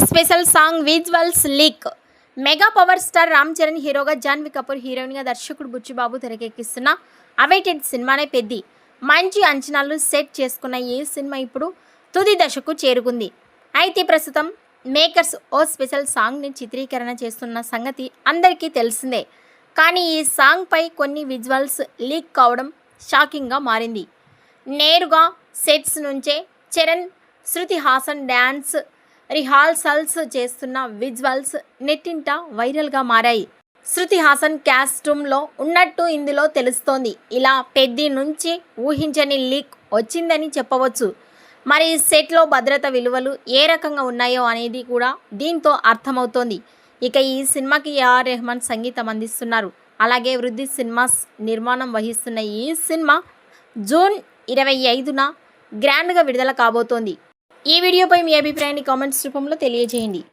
Special song visuals leak. Mega power star Ram Charan హీరోగా, జాన్వీ కపూర్ హీరోయిన్గా దర్శకుడు బుచ్చిబాబు తెరకెక్కిస్తున్న అవైటెడ్ సినిమానే పెద్ది. మంచి అంచనాలు సెట్ చేసుకున్న ఈ సినిమా ఇప్పుడు తుది దశకు చేరుకుంది. అయితే ప్రస్తుతం మేకర్స్ ఓ స్పెషల్ సాంగ్ని చిత్రీకరణ చేస్తున్న సంగతి అందరికీ తెలిసిందే. కానీ ఈ సాంగ్పై కొన్ని విజువల్స్ లీక్ కావడం షాకింగ్గా మారింది. నేరుగా సెట్స్ నుంచే చరణ్, శృతి హాసన్ డ్యాన్స్ రిహార్సల్స్ చేస్తున్న విజువల్స్ నెట్టింట వైరల్గా మారాయి. శృతి హాసన్ కాస్ట్యూమ్లో ఉన్నట్టు ఇందులో తెలుస్తోంది. ఇలా పెద్ది నుంచి ఊహించని లీక్ వచ్చిందని చెప్పవచ్చు. మరి సెట్లో భద్రత విలువలు ఏ రకంగా ఉన్నాయో అనేది కూడా దీంతో అర్థమవుతోంది. ఇక ఈ సినిమాకి ఏఆర్ రెహమాన్ సంగీతం అందిస్తున్నారు. అలాగే వృద్ధి సినిమాస్ నిర్మాణం వహిస్తున్న ఈ సినిమా జూన్ 25న గ్రాండ్గా విడుదల కాబోతోంది. ఈ వీడియోపై మీ అభిప్రాయాన్ని కామెంట్స్ రూపంలో తెలియజేయండి.